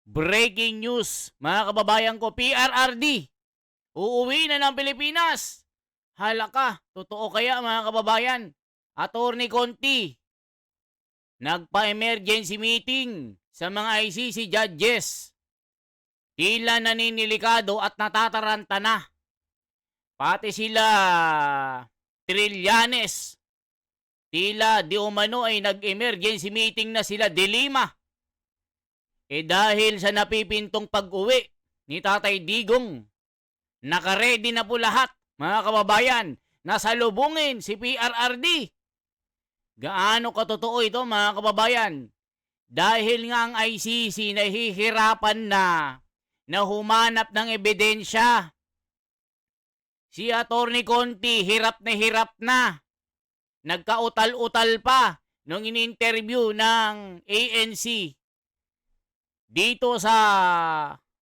Breaking news, mga kababayan ko, PRRD, uuwi na ng Pilipinas. Hala ka, totoo kaya mga kababayan? Attorney Conti, nagpa-emergency meeting sa mga ICC judges. Tila naninilikado at natataranta na. Pati sila Trillanes, tila di umano ay nag-emergency meeting na sila de Lima. Dahil sa napipintong pag-uwi ni Tatay Digong, nakaredy na po lahat, mga kababayan, nasalubungin si PRRD. Gaano katotoo ito, mga kababayan? Dahil nga ang ICC nahihirapan na humanap ng ebidensya. Si Attorney Conti, hirap na. Nagkautal-utal pa nung in-interview ng ANC dito sa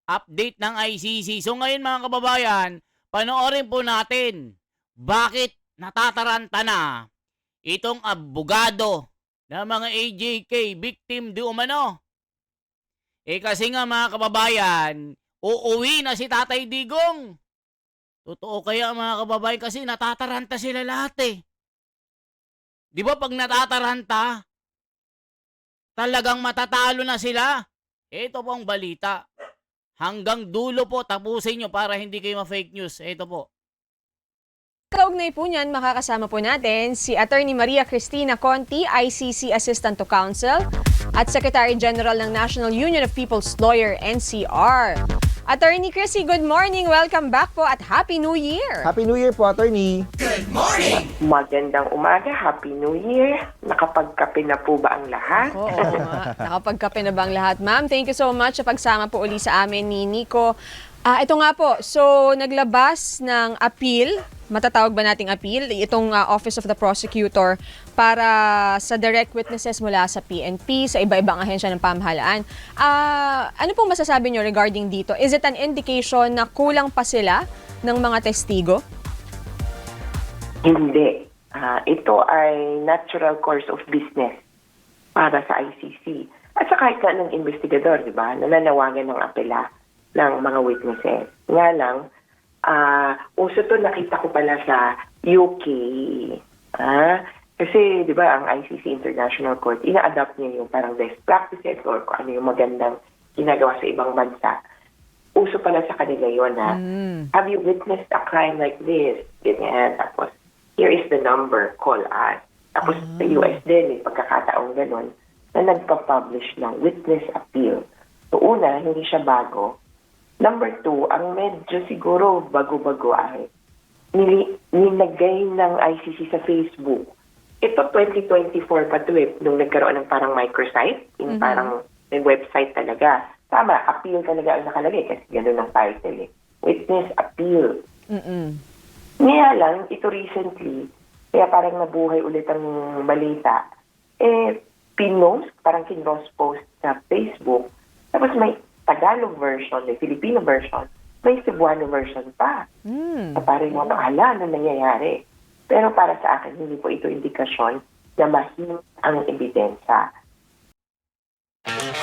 update ng ICC. So ngayon mga kababayan, panoorin po natin bakit natataranta na itong abogado ng mga AJK victim di umano. Kasi nga mga kababayan, uuwi na si Tatay Digong. Totoo kaya mga kababayan, kasi natataranta sila lahat. Di ba pag natataranta, talagang matatalo na sila? Ito po ang balita. Hanggang dulo po, tapusin nyo para hindi kayo ma-fake news. Ito po. Kaugnay po niyan, makakasama po natin si Attorney Maria Cristina Conti, ICC Assistant to Counsel at Secretary General ng National Union of People's Lawyer, NCR. Attorney Chrissy, good morning. Welcome back po at Happy New Year. Happy New Year po, Attorney. Magandang umaga, Happy New Year. Nakapagkape na po ba ang lahat? Oo nga. Nakapagkape na ba ang lahat, ma'am? Thank you so much sa pagsama po uli sa amin ni Nico. Ito nga po, so naglabas ng appeal, matatawag ba nating appeal, itong Office of the Prosecutor para sa direct witnesses mula sa PNP, sa iba-ibang ahensya ng pamahalaan. Ano pong masasabi nyo regarding dito? Is it an indication na kulang pa sila ng mga testigo? Hindi. Ito ay natural course of business para sa ICC. At sa kahit na ng investigador, di ba, nananawagan ng apela ng mga witnesses. Nga lang, uso to nakita ko pala sa UK. Kasi, di ba, ang ICC International Court, ina-adapt niya yung parang best practices or kung ano yung magandang ginagawa sa ibang bansa. Uso pala sa kanila yun na, have you witnessed a crime like this? Ganyan. Tapos, here is the number, call us. Tapos, sa US din, may pagkakataong ganun, na nagpa-publish ng witness appeal. So, una, hindi siya bago. Number two, ang medyo siguro bago-bago ay nilagay ng ICC sa Facebook. Ito 2024 pa ito nung nagkaroon ng parang microsite, yung parang may website talaga. Tama, appeal talaga ang nakalagay kasi gano'n ang title. Witness appeal. Ngayon lang, ito recently, kaya parang nabuhay ulit ang balita, pinost, parang kinross-post sa Facebook, tapos may Tagalog version, may Filipino version, may Cebuano version pa. So parang mo, ano nangyayari? Pero para sa akin, hindi po ito indikasyon na mahina ang ebidensya.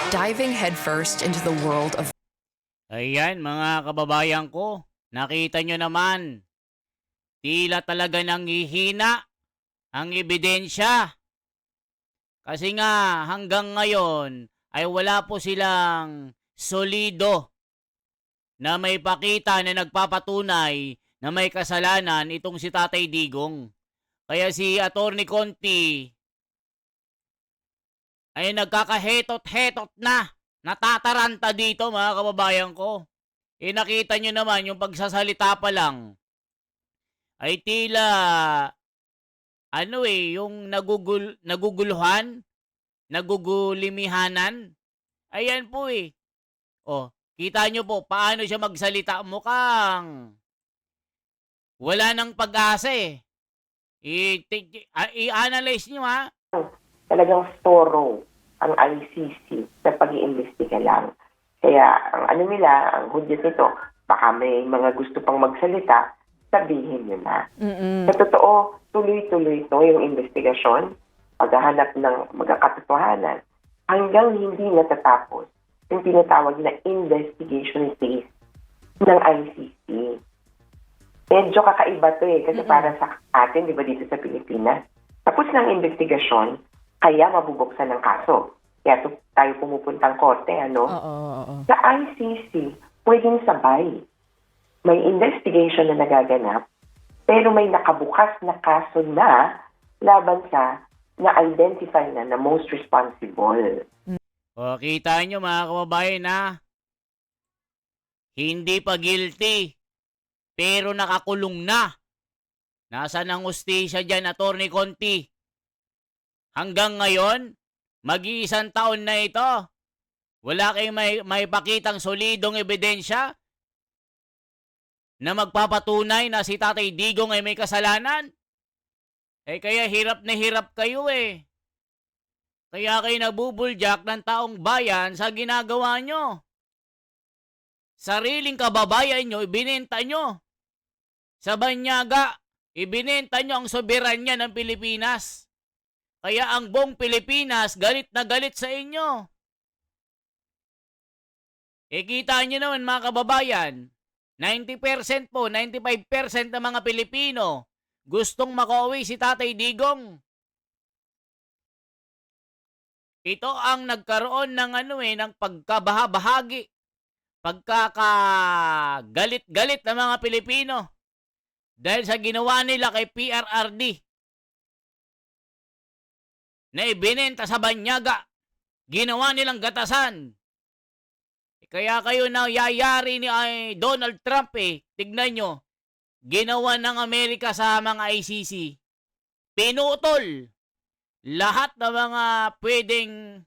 Diving headfirst into the world of... Ayan mga kababayan ko, nakita nyo naman, tila talaga nanghihina ang ebidensya. Kasi nga hanggang ngayon ay wala po silang solido na may pakita na nagpapatunay na may kasalanan itong si Tatay Digong. Kaya si Attorney Conti ay nagkakahetot-hetot na, natataranta dito mga kababayan ko. Nakita nyo naman yung pagsasalita pa lang ay tila yung naguguluhan, nagugulimihanan. Ayan po kita nyo po paano siya magsalita, mukhang wala nang pag-asa I-analyze nyo Talagang thorough ang ICC sa pag-iimbestiga lang. Kaya ang ang hudyat nito, baka may mga gusto pang magsalita, sabihin nyo na. Sa totoo, tuloy-tuloy ito yung investigasyon, paghahanap ng magkakatotohanan, hanggang hindi natatapos yung tinatawag na investigation phase ng ICC. Medyo kakaiba to kasi para sa atin, di ba, dito sa Pilipinas, tapos ng investigasyon, kaya mabubuksan ng kaso. Kaya tayo pumupuntang korte, ano? Oo. Sa ICC, pwedeng sabay. May investigation na nagaganap, pero may nakabukas na kaso na laban sa na-identify na most responsible. O, kita nyo mga kababayan na hindi pa guilty, pero nakakulong na. Nasaan ang hustisya dyan, Atty. Conti? Hanggang ngayon, mag-iisang taon na ito. Wala kayong may pakitang solidong ebidensya na magpapatunay na si Tatay Digong ay may kasalanan. Kaya hirap na hirap kayo Kaya kayo nabubuljak ng taong bayan sa ginagawa nyo. Sariling kababayan nyo, ibinenta nyo. Sa banyaga, ibinenta nyo ang soberanya ng Pilipinas. Kaya ang buong Pilipinas galit na galit sa inyo. Kita nyo naman mga kababayan, 90% po, 95% ng mga Pilipino gustong makauwi si Tatay Digong. Ito ang nagkaroon ng ng pagkabahabahagi, pagkakagalit-galit ng mga Pilipino dahil sa ginawa nila kay PRRD na ibinenta sa banyaga, ginawa nilang gatasan. Kaya kayo na yayari ni Donald Trump tignan nyo, ginawa ng Amerika sa mga ICC, pinutol lahat ng mga pwedeng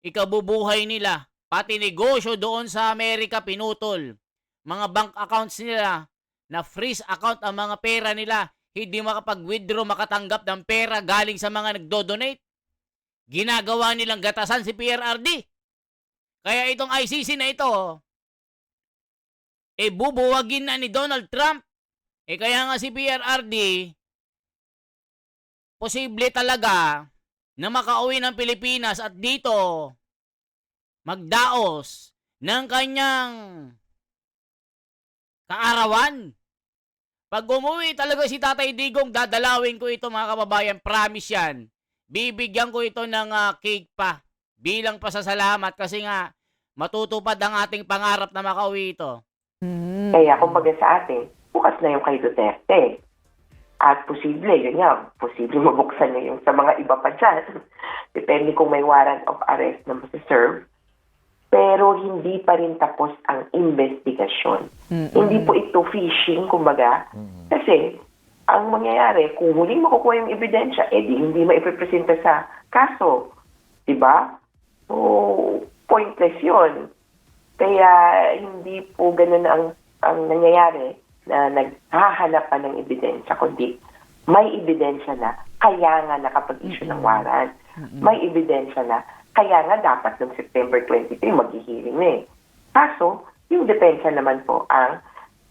ikabubuhay nila, pati negosyo doon sa Amerika pinutol. Mga bank accounts nila, na freeze account ang mga pera nila, hindi makapag-withdraw, makatanggap ng pera galing sa mga nagdo-donate. Ginagawa nilang gatasan si PRRD. Kaya itong ICC na ito, bubuwagin na ni Donald Trump. Kaya nga si PRRD, posible talaga na makauwi ng Pilipinas at dito magdaos ng kanyang kaarawan. Pag umuwi talaga si Tatay Digong, dadalawin ko ito mga kababayan, promise yan. Bibigyan ko ito ng cake pa bilang pasasalamat kasi nga matutupad ang ating pangarap na makauwi ito. Kaya kumbaga sa atin, bukas na yung kay Duterte. At posible, yun nga, posible mabuksan niya yung sa mga iba pa dyan. Depende kung may warrant of arrest na masaserve. Pero hindi pa rin tapos ang investigasyon. Hindi po ito fishing, kumbaga. Kasi, ang mangyayari, kung huling makukuha yung ebidensya, di hindi maiprepresenta sa kaso. Diba? So, pointless yun. Kaya, hindi po ganun ang nangyayari na naghahanap pa ng ebidensya, kundi may ebidensya na kaya nga nakapag-issue ng warrant. May ebidensya na kaya nga dapat noong September 23 mag-hearing na Kaso, yung depensa naman po ang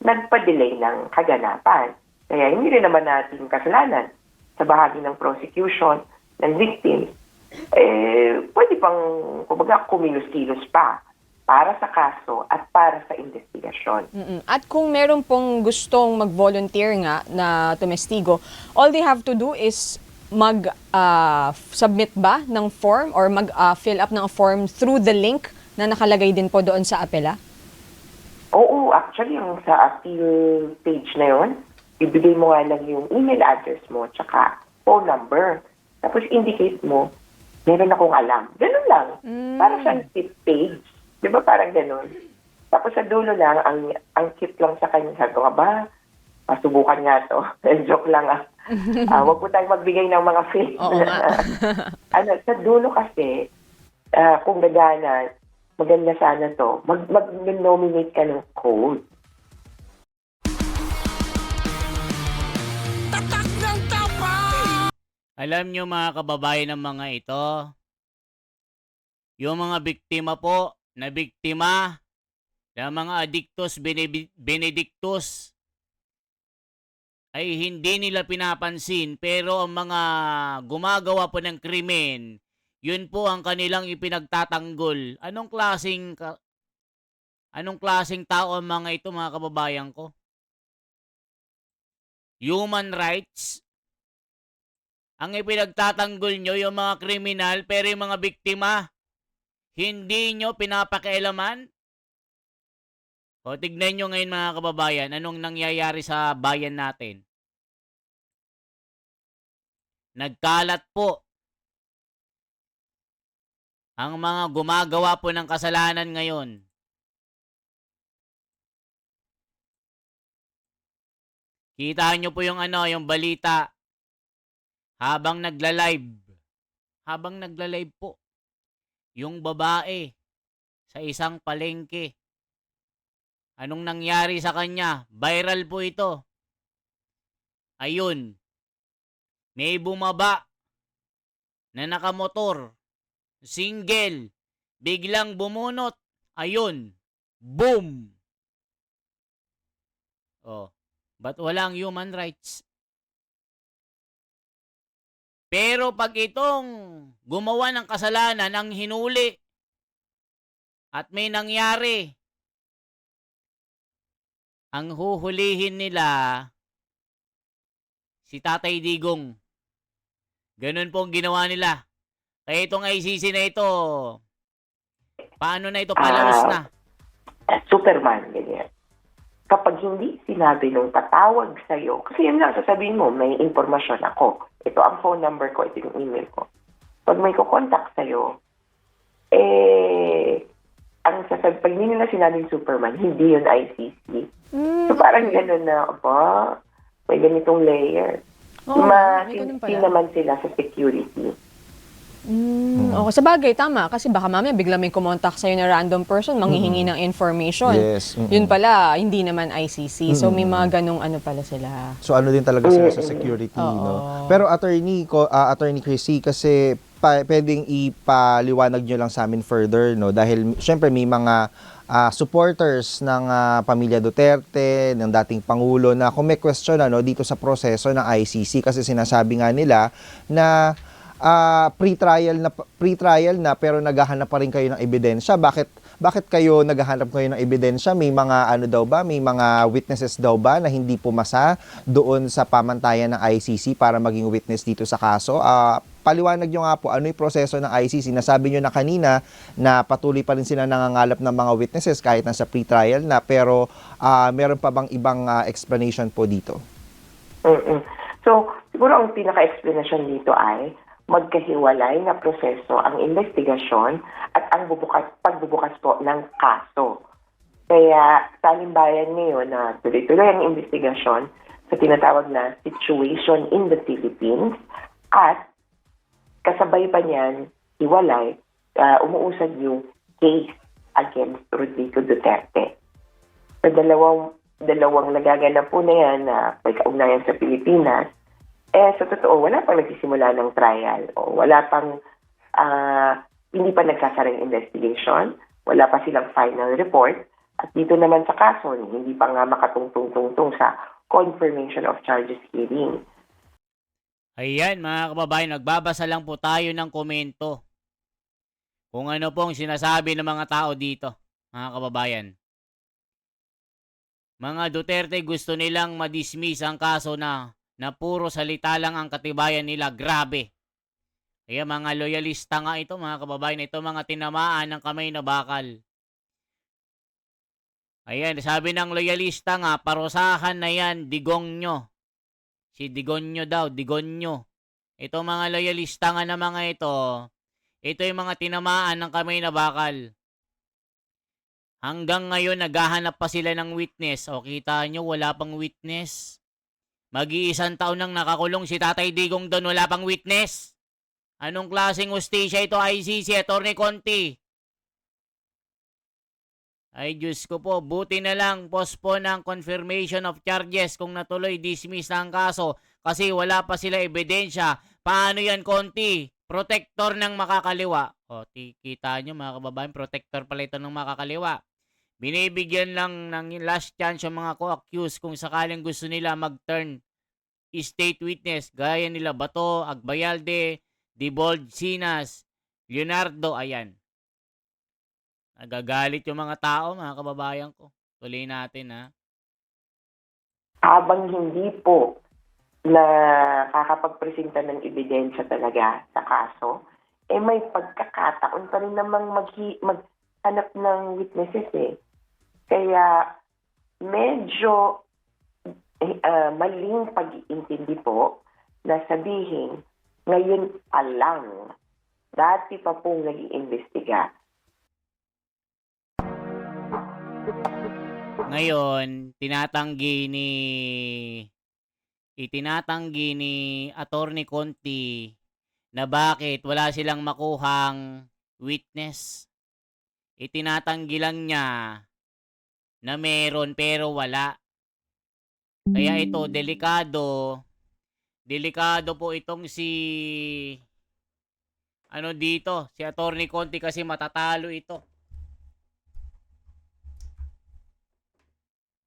nagpa-delay ng kaganapan. Kaya hindi rin naman natin kasalanan sa bahagi ng prosecution ng victims. Pwede pang kumbaga kumilos-kilos pa para sa kaso at para sa investigasyon. At kung meron pong gustong mag-volunteer nga na tumestigo, all they have to do is mag-submit ba ng form or mag-fill up ng form through the link na nakalagay din po doon sa apela? Oo, actually, yung sa appeal page na yun, ibigay mo nga lang yung email address mo tsaka phone number. Tapos indicate mo, meron akong alam. Ganun lang. Para sa tip page. Di ba parang ganun? Tapos sa dulo lang, ang tip lang sa kanya, sabi ko, ba, masubukan nga to. Joke lang Huwag po tayong magbigay ng mga fake. Oo nga. Sa dulo kasi, kung gagana, maganda sana to, mag-nominate ka ng code. Alam nyo mga kababayan ng mga ito, yung mga biktima po, na biktima ng mga addictus benedictus ay hindi nila pinapansin, pero ang mga gumagawa po ng krimen, Yun po ang kanilang ipinagtatanggol. Anong klaseng tao ang mga ito, mga kababayan ko? Human rights? Ang ipinagtatanggol nyo yung mga kriminal, pero yung mga biktima, hindi nyo pinapakialaman? O tignan nyo ngayon, mga kababayan, anong nangyayari sa bayan natin. Nagkalat po ang mga gumagawa po ng kasalanan ngayon. Kita nyo po yung yung balita habang nagla-live. Habang nagla-live po, yung babae sa isang palengke. Anong nangyari sa kanya? Viral po ito. Ayun, may bumaba na nakamotor, single, biglang bumunot. Ayun, boom! Oh, ba't walang human rights? Pero pag itong gumawa ng kasalanan ang hinuli at may nangyari, ang huhulihin nila si Tatay Digong. Ganun po ang ginawa nila. Kaya itong ICC na ito, paano na ito? Palaos na. Superman, ganyan. Kapag hindi sinabi nung tatawag sa'yo, kasi yun lang, sasabihin mo, may informasyon ako. Ito ang phone number ko, ito yung email ko. Pag may kukontak sa'yo, pag hindi nila sinabing Superman, hindi yun ICC. So parang gano'n na, may ganitong layer. may ganun pala. naman sila sa security. Okay, sa bagay, tama. Kasi baka mamaya bigla may kumontak sa'yo na random person, manghihingi ng information. Yes. Yun pala, hindi naman ICC. So may mga ganong pala sila. So ano din talaga sila sa security, no? Pero Attorney Chrissy, kasi pwedeng ipaliwanag nyo lang sa amin further, no? Dahil syempre may mga supporters ng pamilya Duterte, ng dating Pangulo, na kung may question dito sa proseso ng ICC, kasi sinasabi nga nila na pre-trial na pero naghahanap pa rin kayo ng ebidensya. Bakit kayo naghahanap kayo ng ebidensya? May mga may mga witnesses daw ba na hindi pumasa doon sa pamantayan ng ICC para maging witness dito sa kaso? Paliwanag nyo nga po, ano yung proseso ng ICC? Nasabi nyo na kanina na patuloy pa rin sila nangangalap ng mga witnesses kahit nasa pre-trial na, pero meron pa bang ibang explanation po dito? So, siguro ang pinaka-explanation dito ay magkahiwalay na proseso ang investigasyon at ang pagbubukas po ng kaso. Kaya sa halimbayan ngayon na tuloy-tuloy ang investigasyon sa tinatawag na situation in the Philippines at kasabay pa niyan, hiwalay, umuusad yung case against Rodrigo Duterte. Sa dalawang nagaganap po na yan na may kaugnayan sa Pilipinas, sa totoo, wala pang nagsisimula ng trial o wala pang, hindi pa nagsasaring investigation, wala pa silang final report, at dito naman sa kaso, hindi pa nga makatungtong-tungtong sa confirmation of charges hearing. Ayan, mga kababayan, nagbabasa lang po tayo ng komento. Kung ano pong sinasabi ng mga tao dito, mga kababayan. Mga Duterte gusto nilang madismiss ang kaso na puro salita lang ang katibayan nila. Grabe. Kaya mga loyalista nga ito, mga kababayan. Ito mga tinamaan ng kamay na bakal. Ayan, sabi ng loyalista nga, parusahan na yan, Digong nyo. Si Digonyo daw, Digonyo. Ito mga loyalista nga na mga ito yung mga tinamaan ng kamay na bakal. Hanggang ngayon, naghahanap pa sila ng witness. O kita nyo, wala pang witness. Mag-iisang taon nang nakakulong si Tatay Digong doon, wala pang witness. Anong klaseng hustisya ito, ICC, Atty. Conti? Ay, Diyos ko po, buti na lang postpone ang confirmation of charges kung natuloy dismiss na ang kaso kasi wala pa sila ebidensya. Paano yan, Conti? Protector ng makakaliwa. O, kita nyo mga kababayan, protector pala ito ng makakaliwa. Binibigyan lang ng last chance yung mga co-accused kung sakaling gusto nila mag-turn state witness gaya nila Bato, Agbayalde, Dibold Sinas, Leonardo, ayan. Nagagalit yung mga tao, mga kababayan ko. Tuloy natin, ha? Habang hindi po na kakapagpresenta ng ebidensya talaga sa kaso, may pagkakataon pa rin namang maghanap ng witnesses eh. Kaya medyo maling pag-iintindi po na sabihin ngayon pa lang, dati pa pong nag-iimbestiga. Ngayon, itinatanggi ni Attorney Conti na bakit wala silang makuhang witness. Itinatanggi lang niya na meron pero wala. Kaya ito, delikado. Delikado po itong si Attorney Conti kasi matatalo ito.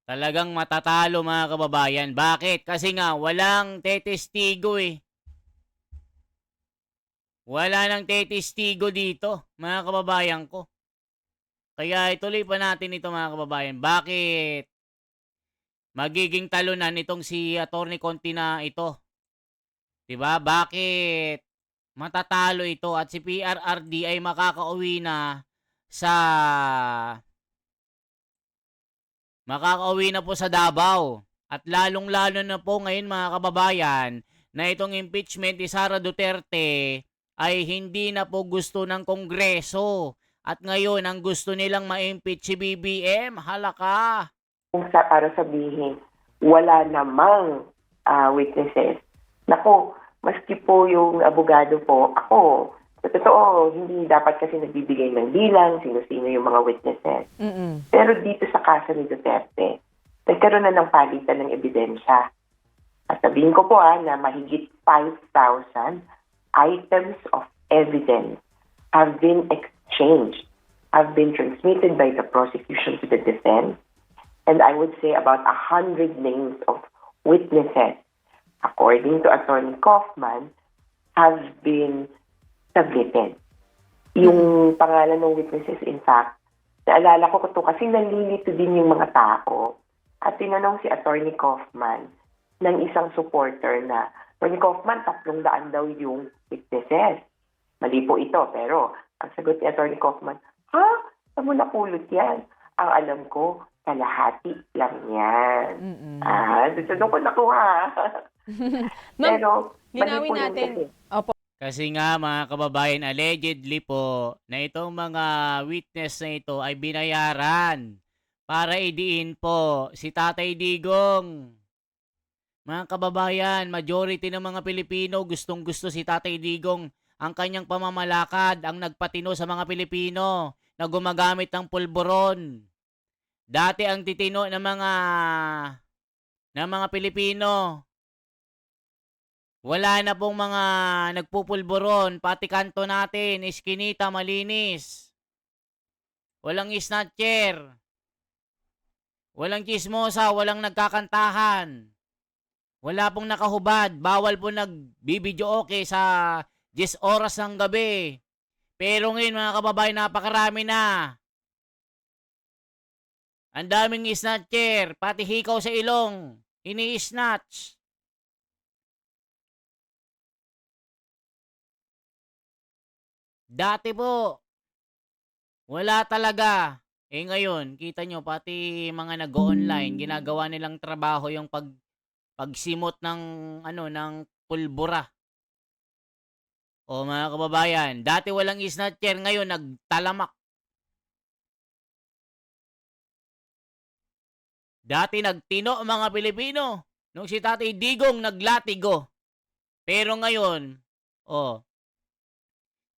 Talagang matatalo mga kababayan. Bakit? Kasi nga walang tetestigo eh. Wala nang tetestigo dito, mga kababayan ko. Kaya ituloy pa natin ito mga kababayan. Bakit magiging talunan itong si Attorney Conti na ito? 'Di ba? Bakit matatalo ito at si PRRD ay makakauwi na po sa Davao. At lalong-lalo na po ngayon mga kababayan na itong impeachment ni Sara Duterte ay hindi na po gusto ng Kongreso. At ngayon, ang gusto nilang ma-impeach si BBM, halaka. Para sabihin, wala namang witnesses. Nako, maski po yung abogado po, ako, sa totoo, hindi dapat kasi nagbibigay ng bilang, sino-sino yung mga witnesses. Pero dito sa kaso ni Duterte, nagkaroon na ng palitan ng ebidensya. At sabihin ko po na mahigit 5,000 items of evidence have been exchanged, have been transmitted by the prosecution to the defense, and I would say about 100 names of witnesses, according to Attorney Kaufman, have been submitted. Yung pangalan ng witnesses, in fact, naalala ko ito kasi nalilito din yung mga tao. At tinanong si Attorney Kaufman ng isang supporter na, Attorney Kaufman, 300 daw yung witnesses. Mali po ito, pero ang sagot ni Attorney Kaufman, saan mo napulot yan? Ang alam ko, kalahati lang yan. Doon ko nakuha. Pero, linawin natin. Opo. Kasi nga mga kababayan, allegedly po na itong mga witness na ito ay binayaran para idiin po si Tatay Digong. Mga kababayan, majority ng mga Pilipino gustong-gusto si Tatay Digong. Ang kanyang pamamalakad ang nagpatino sa mga Pilipino na gumagamit ng pulburon. Dati ang titino ng mga Pilipino. Wala na pong mga nagpupulburon, pati kanto natin, iskinita, malinis. Walang snatcher. Walang chismosa, walang nagkakantahan. Wala pong nakahubad, bawal po nagbibidyo okay sa 10 oras ng gabi. Pero ngayon mga kababayan, napakarami na. Ang daming snatcher, pati hikaw sa ilong, ini-snatch. Dati po, wala talaga. Ngayon, kita nyo, pati mga nag-online, ginagawa nilang trabaho yung pagsimot ng pulbura. O mga kababayan, dati walang snatcher, ngayon nagtalamak. Dati nagtino ang mga Pilipino nung si Tatay Digong naglatigo. Pero ngayon,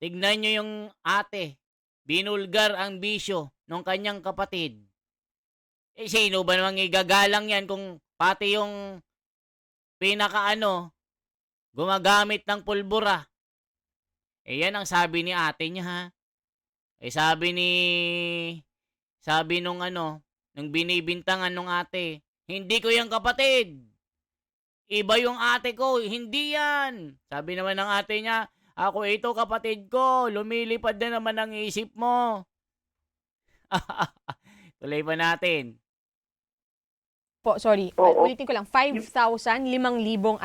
tignan nyo yung ate, binulgar ang bisyo ng kanyang kapatid. Sino ba namang igagalang yan kung pati yung gumagamit ng pulbura? Yan ang sabi ni ate niya ha. Sabi nung binibintangan nung ate, hindi ko yung kapatid. Iba yung ate ko, hindi yan. Sabi naman ng ate niya, Ako ito, kapatid ko. Lumilipad na naman ang isip mo. Tuloy pa natin. Po, sorry. Oo. Ulitin ko lang. 5,000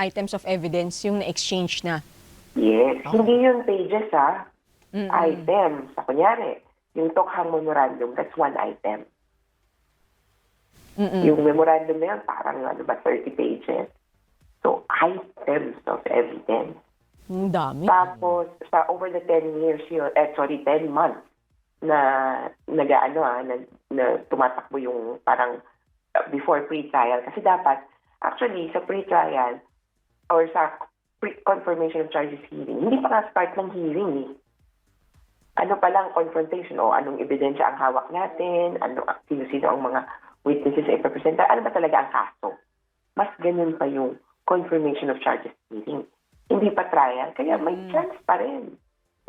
items of evidence yung na-exchange na. Yes. Hindi yun pages, Mm-mm. Items. Sa kunyari, yung Tokhang Memorandum, that's one item. Mm-mm. Yung memorandum na yun, parang 30 pages. So, items of evidence. Ang dami. Tapos, sa over the 10 years, 10 months, na na tumatakbo yung parang before pre-trial. Kasi dapat, actually, sa pre-trial or sa confirmation of charges hearing, hindi pa nga start ng hearing eh. Ano pa lang, confrontation, o anong ebidensya ang hawak natin, sino-sino ang mga witnesses ay ipapresenta, ano ba talaga ang kaso? Mas ganun pa yung confirmation of charges hearing. Hindi pa trial, kaya may chance pa rin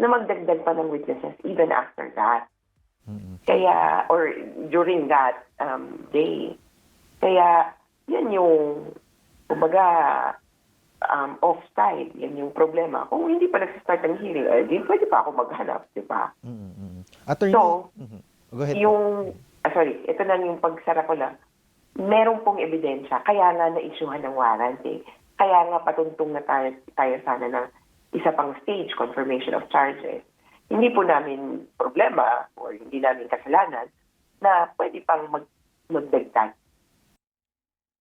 na magdagdag pa ng witnesses even after that. Kaya, or during that day. Kaya, yan yung, kumbaga, offside. Yan yung problema. Kung hindi pa nag-start ng hearing, di pwede pa ako maghanap, di ba? Attorney, So, go ahead po. ito na yung pagsara ko lang. Meron pong ebidensya, kaya nga na-issuehan ng warrant eh. Kaya nga patuntong na tayo sana ng isa pang stage, confirmation of charges. Hindi po namin problema or hindi namin kasalanan na pwede pang magdagdag.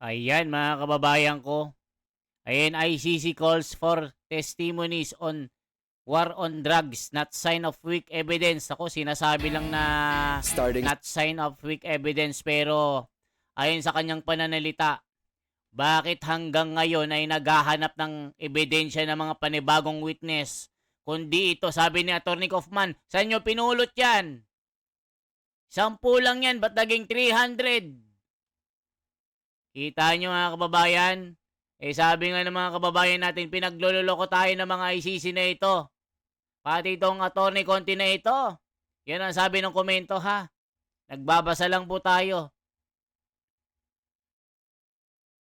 Ayan, mga kababayan ko. Ayan, ICC calls for testimonies on war on drugs, not sign of weak evidence. Ako, sinasabi lang na not sign of weak evidence, pero ayon sa kanyang pananalita, bakit hanggang ngayon ay naghahanap ng ebidensya ng mga panibagong witness? Kundi ito, sabi ni Atty. Kaufman, saan nyo pinulot yan? 10 lang yan, ba't naging 300? Kita nyo mga kababayan? Sabi nga ng mga kababayan natin, pinagluloko tayo ng mga ICC na ito. Pati itong Atty. Conti na ito. Yan ang sabi ng komento ha. Nagbabasa lang po tayo.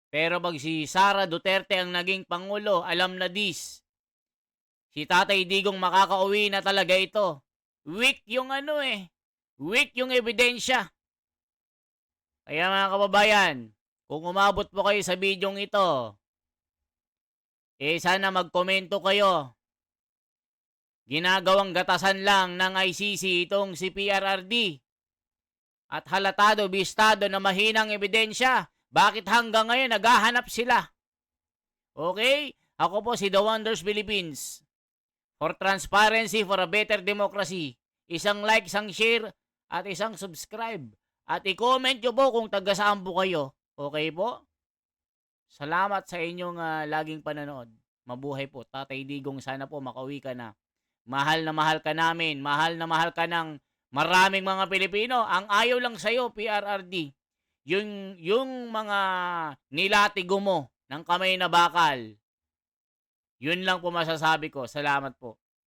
Pero pag si Sara Duterte ang naging Pangulo, alam na this. Si Tatay Digong makakauwi na talaga ito. Weak yung weak yung ebidensya. Kaya mga kababayan, kung umabot po kayo sa bidyong ito, sana magkomento kayo. Ginagawang gatasan lang ng ICC itong si PRRD. At halatado, bistado na mahinang ebidensya. Bakit hanggang ngayon naghahanap sila? Okay? Ako po si The Wonders Philippines. For transparency, for a better democracy. Isang like, isang share, at isang subscribe. At i-comment nyo po kung taga-saan po kayo. Okay po? Salamat sa inyong laging panonood. Mabuhay po. Tatay Digong, sana po makauwi ka na. Mahal na mahal ka namin. Mahal na mahal ka ng maraming mga Pilipino. Ang ayaw lang sa'yo, PRRD. Yung mga nilatigo mo ng kamay na bakal. Yun lang po masasabi ko. Salamat po.